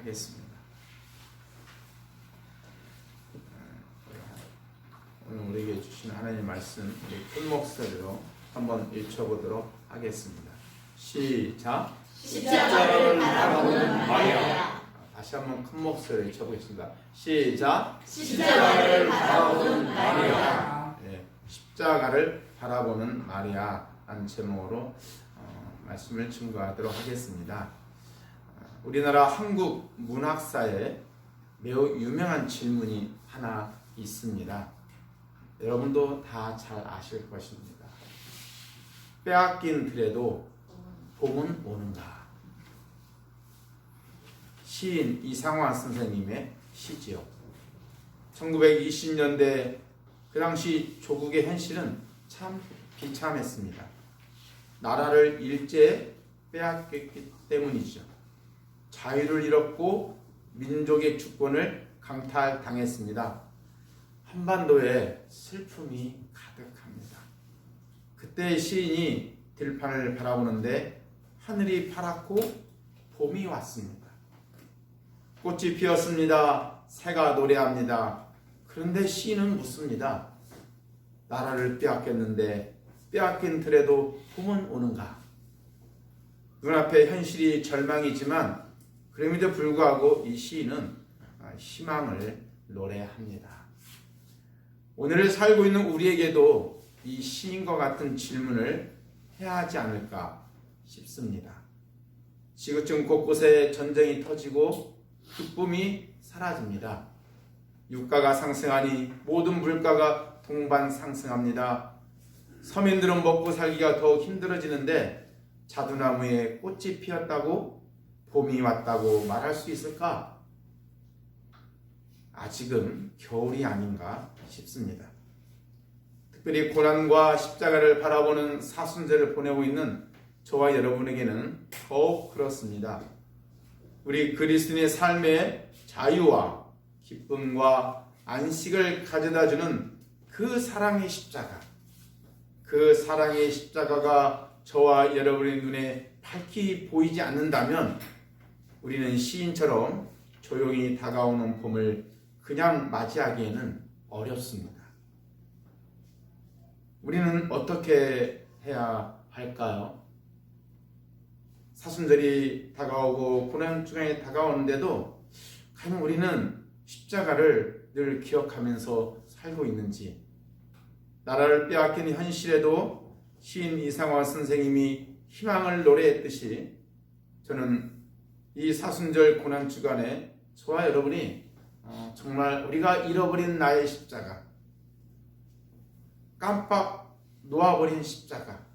하겠습니다. 오늘 우리에게 주신 하나님의 말씀 우리 큰 목소리로 한번 읽혀보도록 하겠습니다. 시작. 십자가를 바라보는 마리아. 다시 한번 큰 목소리로 읽혀보겠습니다. 시작. 십자가를 바라보는 마리아. 네, 십자가를 바라보는 마리아라는 제목으로 말씀을 증거하도록 하겠습니다. 우리나라 한국 문학사에 매우 유명한 질문이 하나 있습니다. 여러분도 다 잘 아실 것입니다. 빼앗긴 들에도 봄은 오는가? 시인 이상화 선생님의 시지요. 1920년대 그 당시 조국의 현실은 참 비참했습니다. 나라를 일제에 빼앗겼기 때문이죠. 자유를 잃었고 민족의 주권을 강탈당했습니다. 한반도에 슬픔이 가득합니다. 그때 시인이 들판을 바라보는데 하늘이 파랗고 봄이 왔습니다. 꽃이 피었습니다. 새가 노래합니다. 그런데 시인은 묻습니다. 나라를 빼앗겼는데 빼앗긴 들에도 봄은 오는가? 눈앞에 현실이 절망이지만 그럼에도 불구하고 이 시인은 희망을 노래합니다. 오늘을 살고 있는 우리에게도 이 시인과 같은 질문을 해야 하지 않을까 싶습니다. 지구촌 곳곳에 전쟁이 터지고 기쁨이 사라집니다. 유가가 상승하니 모든 물가가 동반 상승합니다. 서민들은 먹고 살기가 더욱 힘들어지는데 자두나무에 꽃이 피었다고 봄이 왔다고 말할 수 있을까? 아직은 겨울이 아닌가 싶습니다. 특별히 고난과 십자가를 바라보는 사순절을 보내고 있는 저와 여러분에게는 더욱 그렇습니다. 우리 그리스도인의 삶에 자유와 기쁨과 안식을 가져다주는 그 사랑의 십자가, 그 사랑의 십자가가 저와 여러분의 눈에 밝히 보이지 않는다면 우리는 시인처럼 조용히 다가오는 봄을 그냥 맞이하기에는 어렵습니다. 우리는 어떻게 해야 할까요? 사순절이 다가오고 고난 주간이 다가오는데도 과연 우리는 십자가를 늘 기억하면서 살고 있는지, 나라를 빼앗긴 현실에도 시인 이상화 선생님이 희망을 노래했듯이 저는 이 사순절 고난 주간에 저와 여러분이 정말 우리가 잃어버린 나의 십자가, 깜빡 놓아버린 십자가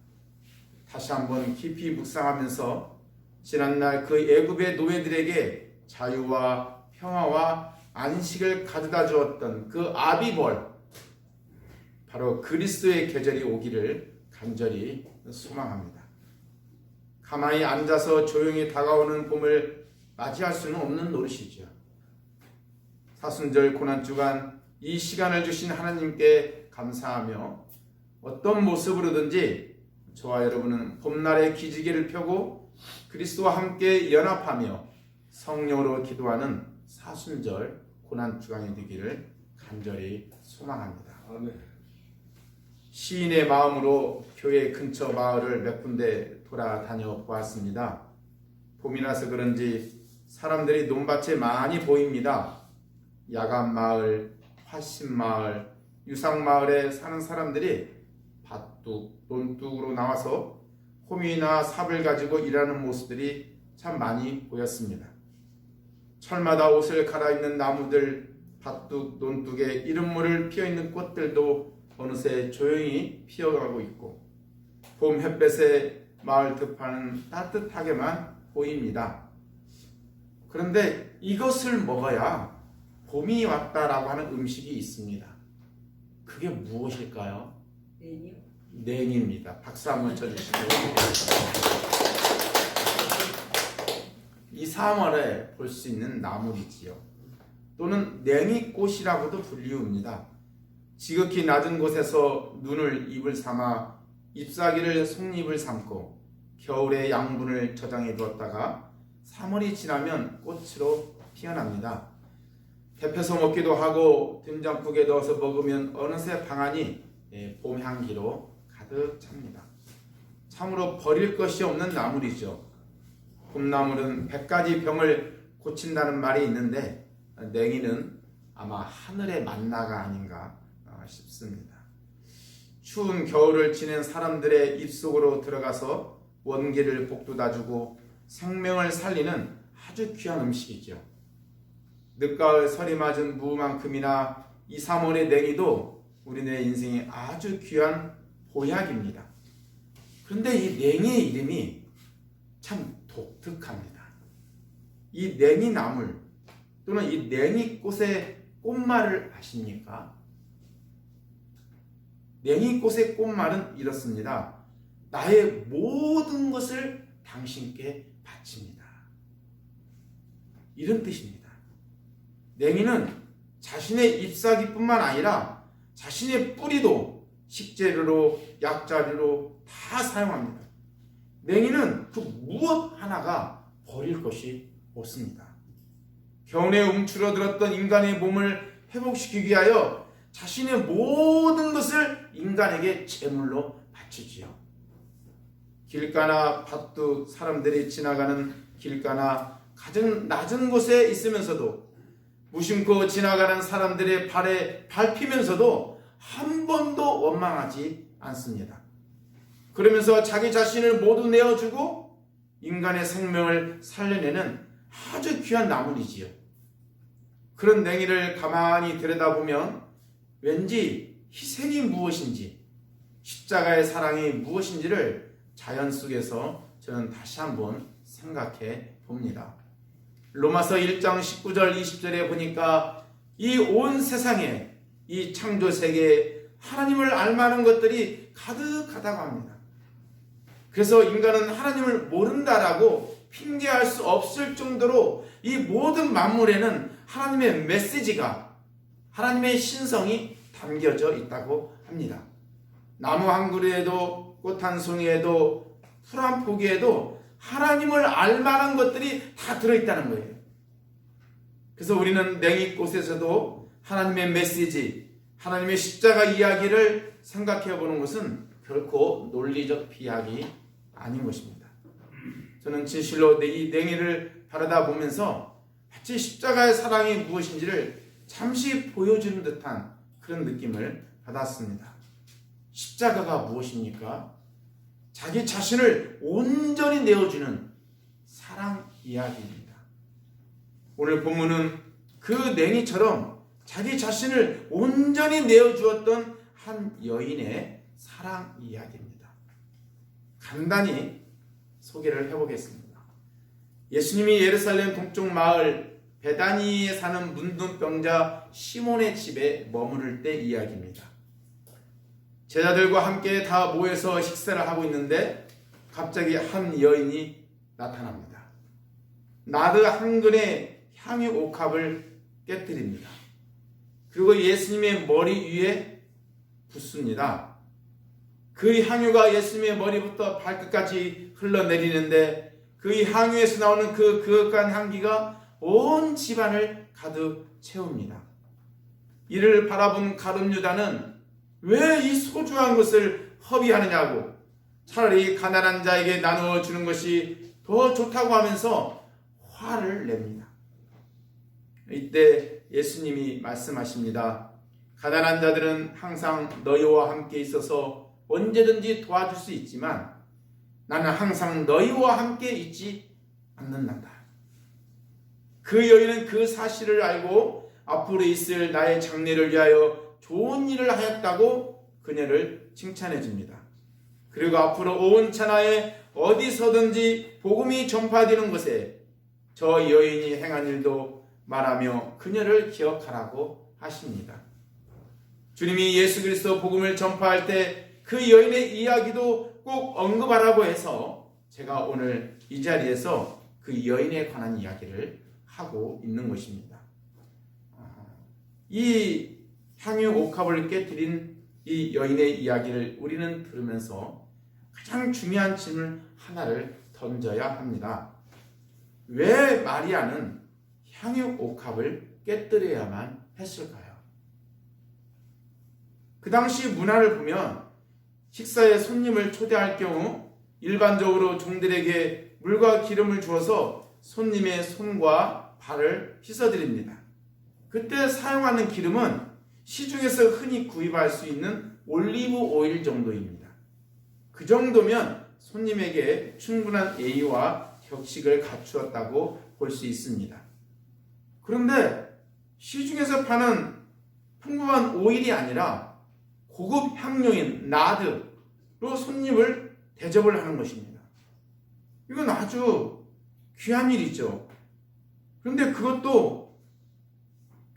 다시 한번 깊이 묵상하면서 지난날 그 애굽의 노예들에게 자유와 평화와 안식을 가져다 주었던 그 아비벌, 바로 그리스도의 계절이 오기를 간절히 소망합니다. 가만히 앉아서 조용히 다가오는 봄을 맞이할 수는 없는 노릇이죠. 사순절 고난주간 이 시간을 주신 하나님께 감사하며 어떤 모습으로든지 저와 여러분은 봄날의 기지개를 펴고 그리스도와 함께 연합하며 성령으로 기도하는 사순절 고난주간이 되기를 간절히 소망합니다. 아멘. 시인의 마음으로 교회 근처 마을을 몇 군데 돌아다녀 보았습니다. 봄이라서 그런지 사람들이 논밭에 많이 보입니다. 야간 마을, 화신 마을, 유상 마을에 사는 사람들이 밭둑, 논둑으로 나와서 호미나 삽을 가지고 일하는 모습들이 참 많이 보였습니다. 철마다 옷을 갈아입는 나무들, 밭둑, 논둑에 이름 모를 피어있는 꽃들도 어느새 조용히 피어가고 있고 봄 햇볕에 마을 들판은 따뜻하게만 보입니다. 그런데 이것을 먹어야 봄이 왔다라고 하는 음식이 있습니다. 그게 무엇일까요? 냉입니다. 박수 한번 쳐주시고. 이 3월에 볼 수 있는 나물이지요. 또는 냉이꽃이라고도 불리웁니다. 지극히 낮은 곳에서 눈을 입을 삼아 잎사귀를 속잎을 삼고 겨울에 양분을 저장해 두었다가 3월이 지나면 꽃으로 피어납니다. 데펴서 먹기도 하고 된장국에 넣어서 먹으면 어느새 방안이 봄 향기로 가득 찹니다. 참으로 버릴 것이 없는 나물이죠. 봄나물은 100가지 병을 고친다는 말이 있는데 냉이는 아마 하늘의 만나가 아닌가 싶습니다. 추운 겨울을 지낸 사람들의 입속으로 들어가서 원기를 북돋아주고 생명을 살리는 아주 귀한 음식이죠. 늦가을 설이 맞은 무만큼이나 2, 3월의 냉이도 우리네 인생에 아주 귀한 보약입니다. 그런데 이 냉이의 이름이 참 독특합니다. 이 냉이 나물 또는 이 냉이 꽃의 꽃말을 아십니까? 냉이 꽃의 꽃말은 이렇습니다. 나의 모든 것을 당신께 바칩니다. 이런 뜻입니다. 냉이는 자신의 잎사귀뿐만 아니라 자신의 뿌리도 식재료로 약자리로 다 사용합니다. 냉이는 그 무엇 하나가 버릴 것이 없습니다. 겨우내 움츠러들었던 인간의 몸을 회복시키기 위하여 자신의 모든 것을 인간에게 제물로 바치지요. 길가나 밭둑 사람들이 지나가는 길가나 가장 낮은 곳에 있으면서도 무심코 지나가는 사람들의 발에 밟히면서도 한 번도 원망하지 않습니다. 그러면서 자기 자신을 모두 내어주고 인간의 생명을 살려내는 아주 귀한 나물이지요. 그런 냉이를 가만히 들여다보면 왠지 희생이 무엇인지 십자가의 사랑이 무엇인지를 자연 속에서 저는 다시 한번 생각해 봅니다. 로마서 1장 19절 20절에 보니까 이 온 세상에 이 창조 세계에 하나님을 알만한 것들이 가득하다고 합니다. 그래서 인간은 하나님을 모른다라고 핑계할 수 없을 정도로 이 모든 만물에는 하나님의 메시지가, 하나님의 신성이 담겨져 있다고 합니다. 나무 한 그루에도 꽃 한 송이에도 풀 한 포기에도 하나님을 알만한 것들이 다 들어있다는 거예요. 그래서 우리는 냉이꽃에서도 하나님의 메시지, 하나님의 십자가 이야기를 생각해 보는 것은 결코 논리적 비약이 아닌 것입니다. 저는 진실로 이 냉이를 바라다 보면서 마치 십자가의 사랑이 무엇인지를 잠시 보여주는 듯한 그런 느낌을 받았습니다. 십자가가 무엇입니까? 자기 자신을 온전히 내어주는 사랑 이야기입니다. 오늘 본문은 그 냉이처럼 자기 자신을 온전히 내어주었던 한 여인의 사랑 이야기입니다. 간단히 소개를 해보겠습니다. 예수님이 예루살렘 동쪽 마을 베다니에 사는 문둥병자 시몬의 집에 머무를 때 이야기입니다. 제자들과 함께 다 모여서 식사를 하고 있는데 갑자기 한 여인이 나타납니다. 나드 한 근의 향유 옥합을 깨뜨립니다. 그리고 예수님의 머리 위에 붓습니다. 그 향유가 예수님의 머리부터 발끝까지 흘러내리는데 그 향유에서 나오는 그 그윽한 향기가 온 집안을 가득 채웁니다. 이를 바라본 가룟 유다는 왜 이 소중한 것을 허비하느냐고 차라리 가난한 자에게 나누어 주는 것이 더 좋다고 하면서 화를 냅니다. 이때 예수님이 말씀하십니다. 가난한 자들은 항상 너희와 함께 있어서 언제든지 도와줄 수 있지만 나는 항상 너희와 함께 있지 않는다. 그 여인은 그 사실을 알고 앞으로 있을 나의 장래를 위하여 좋은 일을 하였다고 그녀를 칭찬해 줍니다. 그리고 앞으로 온 천하에 어디서든지 복음이 전파되는 것에 저 여인이 행한 일도 말하며 그녀를 기억하라고 하십니다. 주님이 예수 그리스도 복음을 전파할 때 그 여인의 이야기도 꼭 언급하라고 해서 제가 오늘 이 자리에서 그 여인에 관한 이야기를 하고 있는 것입니다. 이 향유 옥합을 깨뜨린 이 여인의 이야기를 우리는 들으면서 가장 중요한 질문 하나를 던져야 합니다. 왜 마리아는 향유 옥합을 깨뜨려야만 했을까요? 그 당시 문화를 보면 식사에 손님을 초대할 경우 일반적으로 종들에게 물과 기름을 주어서 손님의 손과 발을 씻어드립니다. 그때 사용하는 기름은 시중에서 흔히 구입할 수 있는 올리브 오일 정도입니다. 그 정도면 손님에게 충분한 예의와 격식을 갖추었다고 볼 수 있습니다. 그런데 시중에서 파는 평범한 오일이 아니라 고급 향료인 나드로 손님을 대접을 하는 것입니다. 이건 아주 귀한 일이죠. 그런데 그것도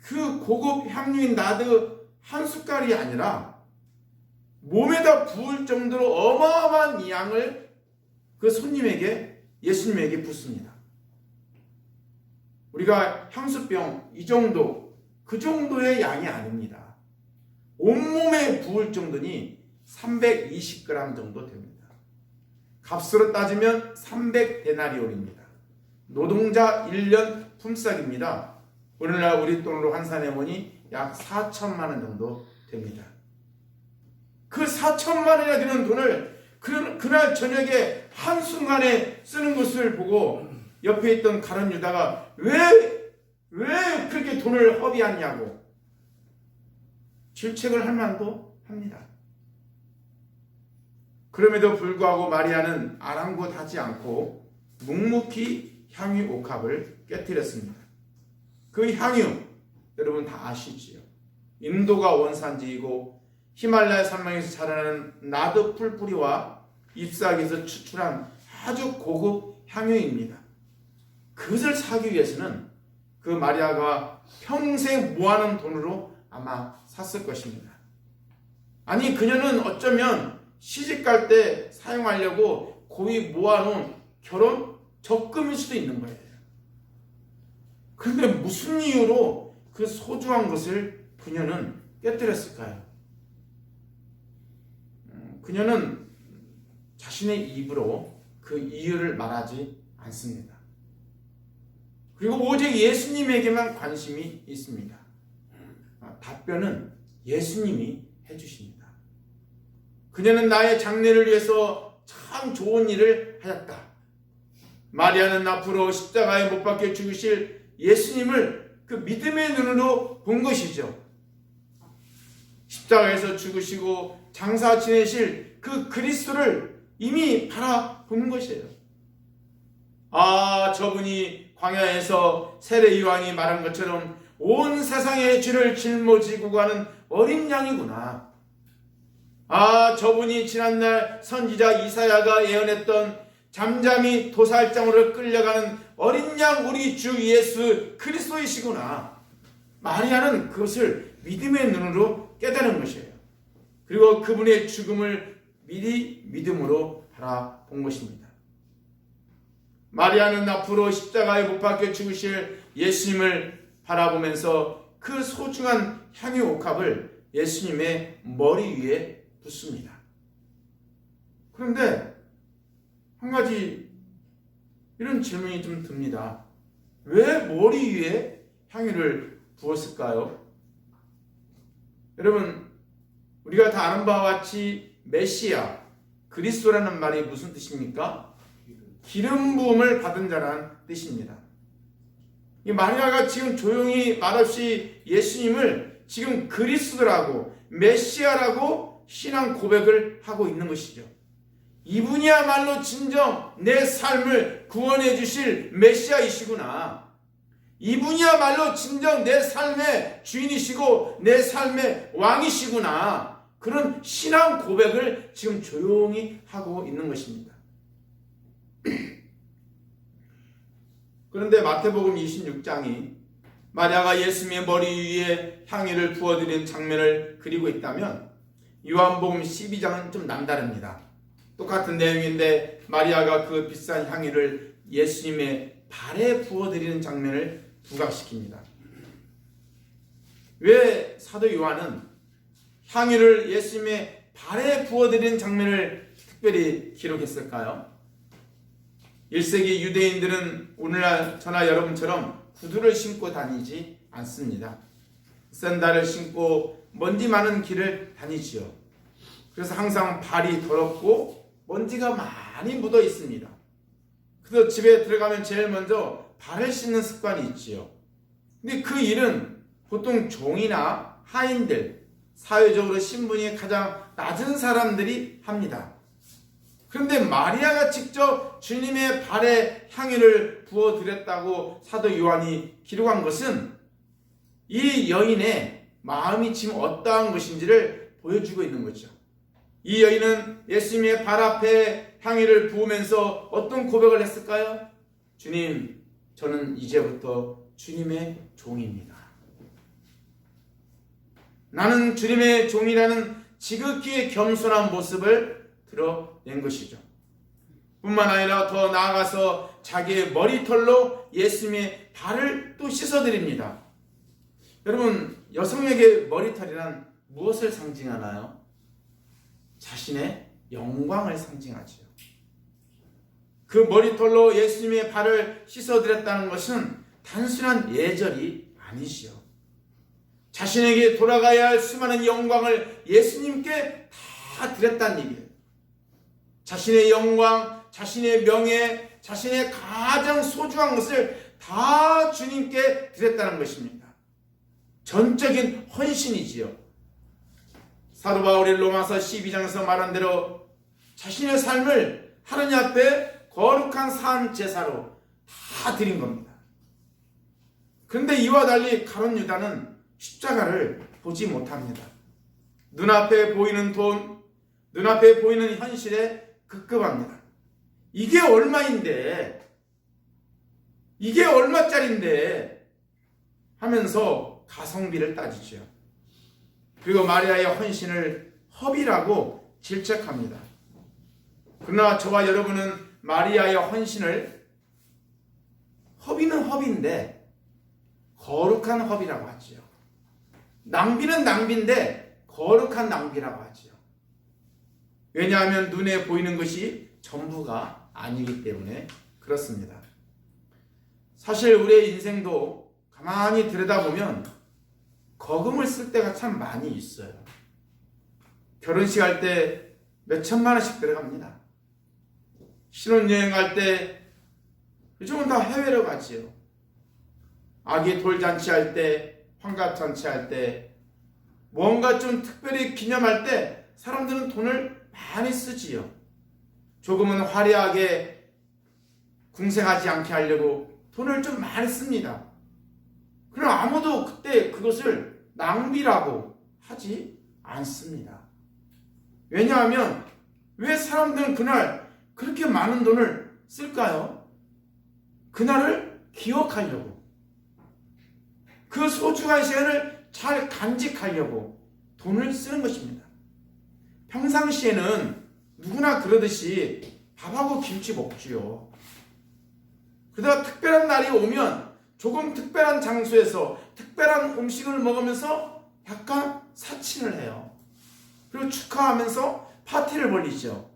그 고급 향료인 나드 한 숟갈이 아니라 몸에다 부을 정도로 어마어마한 양을 그 손님에게, 예수님에게 붓습니다. 우리가 향수병 이 정도, 그 정도의 양이 아닙니다. 온몸에 부을 정도니 320g 정도 됩니다. 값으로 따지면 300데나리온입니다. 노동자 1년 품삯입니다. 오늘날 우리 돈으로 환산해 보니 약 4천만 원 정도 됩니다. 그 4천만 원이나 되는 돈을 그날 저녁에 한순간에 쓰는 것을 보고 옆에 있던 가룟 유다가 왜 그렇게 돈을 허비하냐고 질책을 할 만도 합니다. 그럼에도 불구하고 마리아는 아랑곳하지 않고 묵묵히 향유 옥합을 깨뜨렸습니다. 그 향유 여러분 다 아시지요? 인도가 원산지이고 히말라야 산맥에서 자라나는 나드 풀뿌리와 잎사귀에서 추출한 아주 고급 향유입니다. 그것을 사기 위해서는 그 마리아가 평생 모아놓은 돈으로 아마 샀을 것입니다. 아니 그녀는 어쩌면 시집갈 때 사용하려고 고이 모아놓은 결혼 적금일 수도 있는 거예요. 그런데 무슨 이유로 그 소중한 것을 그녀는 깨뜨렸을까요? 그녀는 자신의 입으로 그 이유를 말하지 않습니다. 그리고 오직 예수님에게만 관심이 있습니다. 답변은 예수님이 해주십니다. 그녀는 나의 장래를 위해서 참 좋은 일을 하였다. 마리아는 앞으로 십자가에 못 박혀 죽으실 예수님을 그 믿음의 눈으로 본 것이죠. 십자가에서 죽으시고 장사 지내실 그 그리스도를 이미 바라보는 것이에요. 아, 저분이 광야에서 세례 요한이 말한 것처럼 온 세상의 죄를 짊어지고 가는 어린 양이구나. 아, 저분이 지난날 선지자 이사야가 예언했던 잠잠히 도살장으로 끌려가는 어린 양 우리 주 예수 그리스도이시구나. 마리아는 그것을 믿음의 눈으로 깨달은 것이에요. 그리고 그분의 죽음을 미리 믿음으로 바라본 것입니다. 마리아는 앞으로 십자가에 못 박혀 죽으실 예수님을 바라보면서 그 소중한 향유 옥합을 예수님의 머리 위에 붓습니다. 그런데 한 가지 이런 질문이 좀 듭니다. 왜 머리 위에 향유를 부었을까요? 여러분, 우리가 다 아는 바와 같이 메시아, 그리스도라는 말이 무슨 뜻입니까? 기름 부음을 받은 자라는 뜻입니다. 이 마리아가 지금 조용히 말없이 예수님을 지금 그리스도라고 메시아라고 신앙 고백을 하고 있는 것이죠. 이분이야말로 진정 내 삶을 구원해 주실 메시아이시구나. 이분이야말로 진정 내 삶의 주인이시고 내 삶의 왕이시구나. 그런 신앙 고백을 지금 조용히 하고 있는 것입니다. 그런데 마태복음 26장이 마리아가 예수님의 머리 위에 향유를 부어드린 장면을 그리고 있다면 요한복음 12장은 좀 남다릅니다. 똑같은 내용인데 마리아가 그 비싼 향유를 예수님의 발에 부어드리는 장면을 부각시킵니다. 왜 사도 요한은 향유를 예수님의 발에 부어드리는 장면을 특별히 기록했을까요? 1세기 유대인들은 오늘날 저나 여러분처럼 구두를 신고 다니지 않습니다. 샌들을 신고 먼지 많은 길을 다니지요. 그래서 항상 발이 더럽고 먼지가 많이 묻어 있습니다. 그래서 집에 들어가면 제일 먼저 발을 씻는 습관이 있지요. 근데 그 일은 보통 종이나 하인들, 사회적으로 신분이 가장 낮은 사람들이 합니다. 그런데 마리아가 직접 주님의 발에 향유를 부어드렸다고 사도 요한이 기록한 것은 이 여인의 마음이 지금 어떠한 것인지를 보여주고 있는 거죠. 이 여인은 예수님의 발 앞에 향유를 부으면서 어떤 고백을 했을까요? 주님, 저는 이제부터 주님의 종입니다. 나는 주님의 종이라는 지극히 겸손한 모습을 드러낸 것이죠. 뿐만 아니라 더 나아가서 자기의 머리털로 예수님의 발을 또 씻어드립니다. 여러분, 여성에게 머리털이란 무엇을 상징하나요? 자신의 영광을 상징하지요. 그 머리털로 예수님의 발을 씻어드렸다는 것은 단순한 예절이 아니지요. 자신에게 돌아가야 할 수많은 영광을 예수님께 다 드렸다는 얘기예요. 자신의 영광, 자신의 명예, 자신의 가장 소중한 것을 다 주님께 드렸다는 것입니다. 전적인 헌신이지요. 사도 바울이 로마서 12장에서 말한 대로 자신의 삶을 하느님 앞에 거룩한 산 제사로 다 드린 겁니다. 그런데 이와 달리 가룟 유다는 십자가를 보지 못합니다. 눈앞에 보이는 돈, 눈앞에 보이는 현실에 급급합니다. 이게 얼마인데, 이게 얼마짜린데 하면서 가성비를 따지죠. 그리고 마리아의 헌신을 허비라고 질책합니다. 그러나 저와 여러분은 마리아의 헌신을 허비는 허비인데 거룩한 허비라고 하지요. 낭비는 낭비인데 거룩한 낭비라고 하지요. 왜냐하면 눈에 보이는 것이 전부가 아니기 때문에 그렇습니다. 사실 우리의 인생도 가만히 들여다보면 거금을 쓸 때가 참 많이 있어요. 결혼식 할 때 몇 천만 원씩 들어갑니다. 신혼여행 갈 때 요즘은 다 해외로 가지요. 아기 돌잔치 할 때, 환갑잔치 할 때, 뭔가 좀 특별히 기념할 때 사람들은 돈을 많이 쓰지요. 조금은 화려하게 궁색하지 않게 하려고 돈을 좀 많이 씁니다. 그러나 아무도 그때 그것을 낭비라고 하지 않습니다. 왜냐하면 왜 사람들은 그날 그렇게 많은 돈을 쓸까요? 그날을 기억하려고, 그 소중한 시간을 잘 간직하려고 돈을 쓰는 것입니다. 평상시에는 누구나 그러듯이 밥하고 김치 먹지요. 그러다가 특별한 날이 오면 조금 특별한 장소에서 특별한 음식을 먹으면서 약간 사칭을 해요. 그리고 축하하면서 파티를 벌이죠.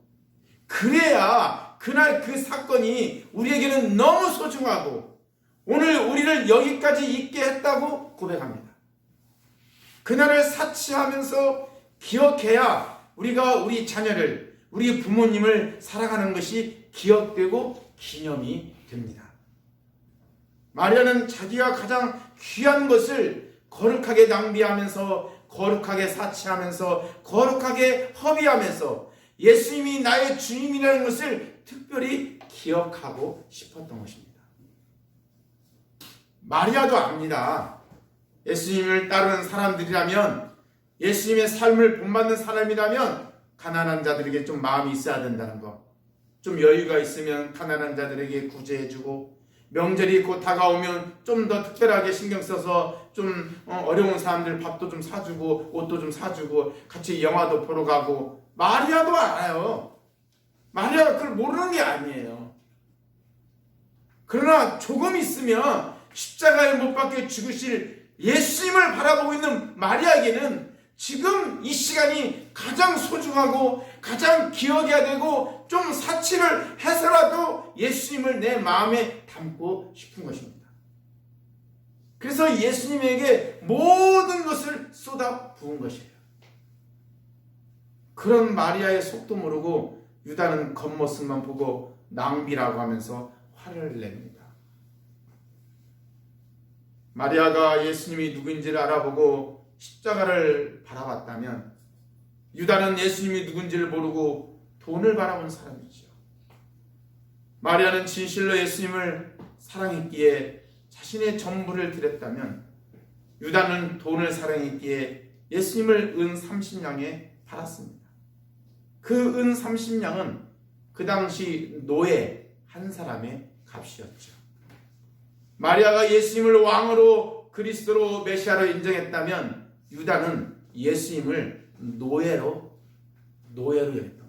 그래야 그날 그 사건이 우리에게는 너무 소중하고 오늘 우리를 여기까지 있게 했다고 고백합니다. 그날을 사치하면서 기억해야 우리가 우리 자녀를, 우리 부모님을 살아가는 것이 기억되고 기념이 됩니다. 마리아는 자기가 가장 귀한 것을 거룩하게 낭비하면서, 거룩하게 사치하면서, 거룩하게 허비하면서 예수님이 나의 주님이라는 것을 특별히 기억하고 싶었던 것입니다. 마리아도 압니다. 예수님을 따르는 사람들이라면, 예수님의 삶을 본받는 사람이라면 가난한 자들에게 좀 마음이 있어야 된다는 거, 좀 여유가 있으면 가난한 자들에게 구제해주고, 명절이 곧 다가오면 좀 더 특별하게 신경 써서 좀 어려운 사람들 밥도 좀 사주고 옷도 좀 사주고 같이 영화도 보러 가고. 마리아도 알아요. 마리아가 그걸 모르는 게 아니에요. 그러나 조금 있으면 십자가에 못 박혀 죽으실 예수님을 바라보고 있는 마리아에게는 지금 이 시간이 가장 소중하고 가장 기억해야 되고 좀 사치를 해서라도 예수님을 내 마음에 담고 싶은 것입니다. 그래서 예수님에게 모든 것을 쏟아 부은 것이에요. 그런 마리아의 속도 모르고 유다는 겉모습만 보고 낭비라고 하면서 화를 냅니다. 마리아가 예수님이 누구인지를 알아보고 십자가를 바라봤다면 유다는 예수님이 누군지를 모르고 돈을 바라본 사람이죠. 마리아는 진실로 예수님을 사랑했기에 자신의 전부를 드렸다면 유다는 돈을 사랑했기에 예수님을 은 30냥에 팔았습니다. 그 은 30냥은 그 당시 노예 한 사람의 값이었죠. 마리아가 예수님을 왕으로 그리스도로 메시아로 인정했다면 유다는 예수님을 노예로 여겼던 겁니다.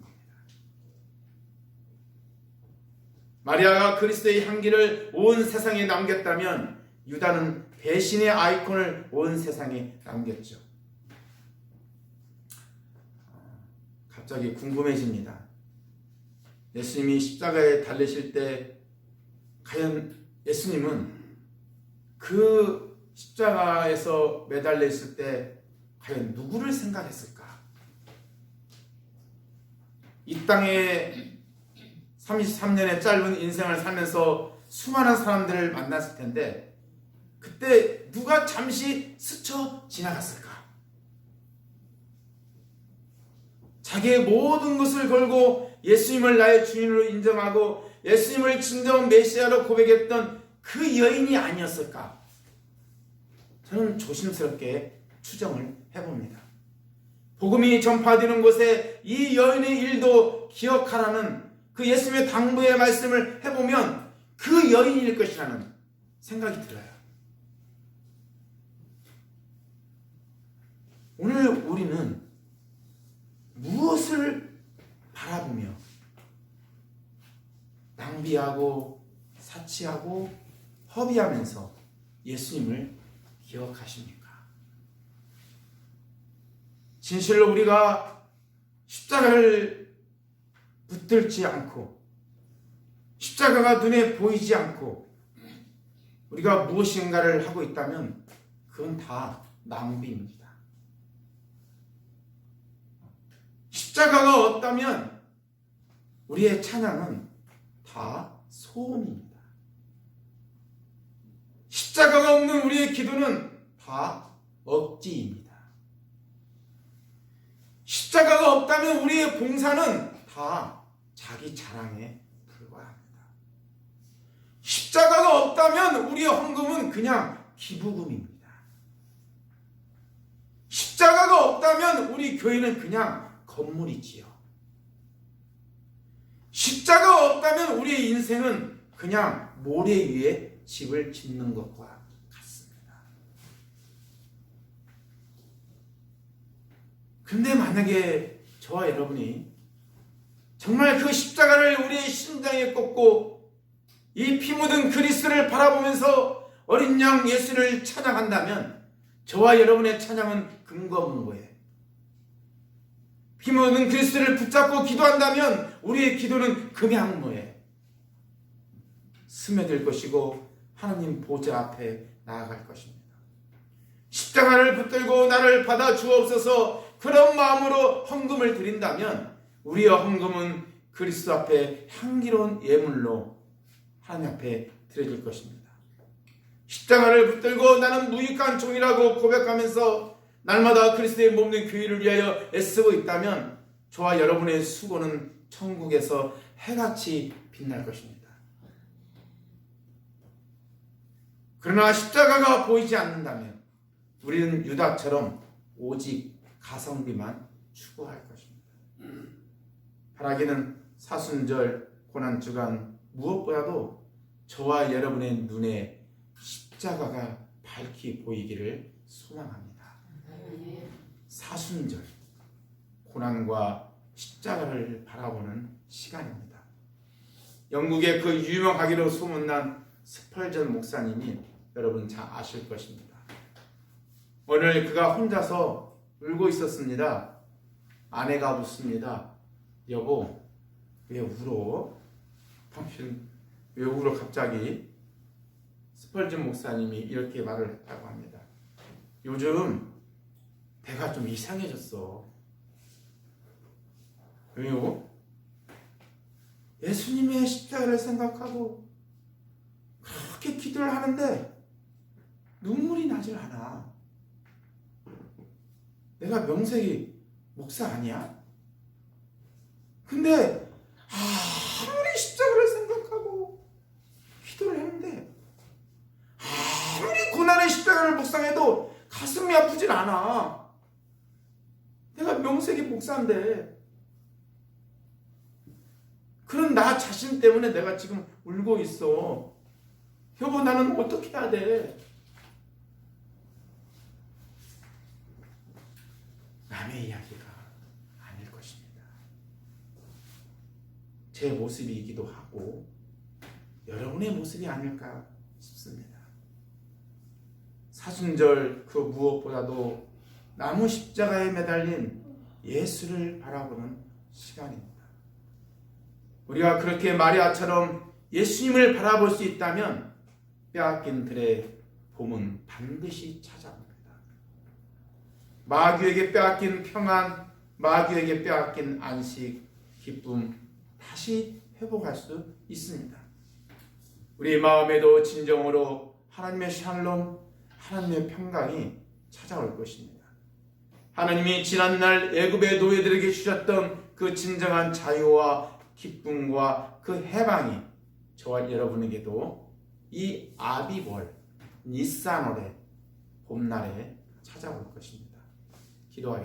마리아가 그리스도의 향기를 온 세상에 남겼다면 유다는 배신의 아이콘을 온 세상에 남겼죠. 갑자기 궁금해집니다. 예수님이 십자가에 달리실 때 과연 예수님은 그 십자가에서 매달려 있을 때 과연 누구를 생각했을까? 이 땅에 33년의 짧은 인생을 살면서 수많은 사람들을 만났을 텐데 그때 누가 잠시 스쳐 지나갔을까? 자기의 모든 것을 걸고 예수님을 나의 주인으로 인정하고 예수님을 진정 메시아로 고백했던 그 여인이 아니었을까? 저는 조심스럽게 추정을 해봅니다. 복음이 전파되는 곳에 이 여인의 일도 기억하라는 그 예수님의 당부의 말씀을 해보면 그 여인일 것이라는 생각이 들어요. 오늘 우리는 무엇을 바라보며 낭비하고 사치하고 허비하면서 예수님을 기억하십니까? 진실로 우리가 십자가를 붙들지 않고 십자가가 눈에 보이지 않고 우리가 무엇인가를 하고 있다면 그건 다 낭비입니다. 십자가가 없다면 우리의 찬양은 다 소음입니다. 십자가가 없는 우리의 기도는 다 억지입니다. 십자가가 없다면 우리의 봉사는 다 자기 자랑에 불과합니다. 십자가가 없다면 우리의 헌금은 그냥 기부금입니다. 십자가가 없다면 우리 교회는 그냥 건물이지요. 십자가가 없다면 우리의 인생은 그냥 모래 위에 집을 짓는 것과 같습니다. 근데 만약에 저와 여러분이 정말 그 십자가를 우리의 심장에 꽂고 이 피 묻은 그리스도를 바라보면서 어린 양 예수를 찬양한다면 저와 여러분의 찬양은 금과 없는 거예요. 피 묻은 그리스도를 붙잡고 기도한다면 우리의 기도는 금양모에 스며들 것이고 하나님 보좌 앞에 나아갈 것입니다. 십자가를 붙들고 나를 받아 주옵소서 그런 마음으로 헌금을 드린다면 우리의 헌금은 그리스도 앞에 향기로운 예물로 하나님 앞에 드려질 것입니다. 십자가를 붙들고 나는 무익한 종이라고 고백하면서 날마다 그리스도의 몸된 교회를 위하여 애쓰고 있다면 저와 여러분의 수고는 천국에서 해같이 빛날 것입니다. 그러나 십자가가 보이지 않는다면 우리는 유다처럼 오직 가성비만 추구할 것입니다. 바라기는 사순절, 고난주간 무엇보다도 저와 여러분의 눈에 십자가가 밝히 보이기를 소망합니다. 사순절, 고난과 십자가를 바라보는 시간입니다. 영국의 그 유명하기로 소문난 스펄전 목사님이 여러분 잘 아실 것입니다. 오늘 그가 혼자서 울고 있었습니다. 아내가 묻습니다. 여보, 왜 울어? 당신 왜 울어 갑자기? 스펄전 목사님이 이렇게 말을 했다고 합니다. 요즘 내가 좀 이상해졌어. 왜요? 예수님의 십자가를 생각하고 그렇게 기도를 하는데 눈물이 나질 않아. 내가 명색이 목사 아니야? 근데 아무리 십자가를 생각하고 기도를 했는데 아무리 고난의 십자가를 묵상해도 가슴이 아프질 않아. 내가 명색이 목사인데. 그런 나 자신 때문에 내가 지금 울고 있어. 여보, 나는 어떻게 해야 돼? 남의 이야기가 아닐 것입니다. 제 모습이기도 하고 여러분의 모습이 아닐까 싶습니다. 사순절 그 무엇보다도 나무 십자가에 매달린 예수를 바라보는 시간입니다. 우리가 그렇게 마리아처럼 예수님을 바라볼 수 있다면 빼앗긴 들의 봄은 반드시 찾아옵니다. 마귀에게 빼앗긴 평안, 마귀에게 빼앗긴 안식, 기쁨 다시 회복할 수 있습니다. 우리 마음에도 진정으로 하나님의 샬롬, 하나님의 평강이 찾아올 것입니다. 하나님이 지난날 애굽의 노예들에게 주셨던 그 진정한 자유와 기쁨과 그 해방이 저와 여러분에게도 이 아비월, 니산월의 봄날에 찾아올 것입니다. 기도하겠습니다.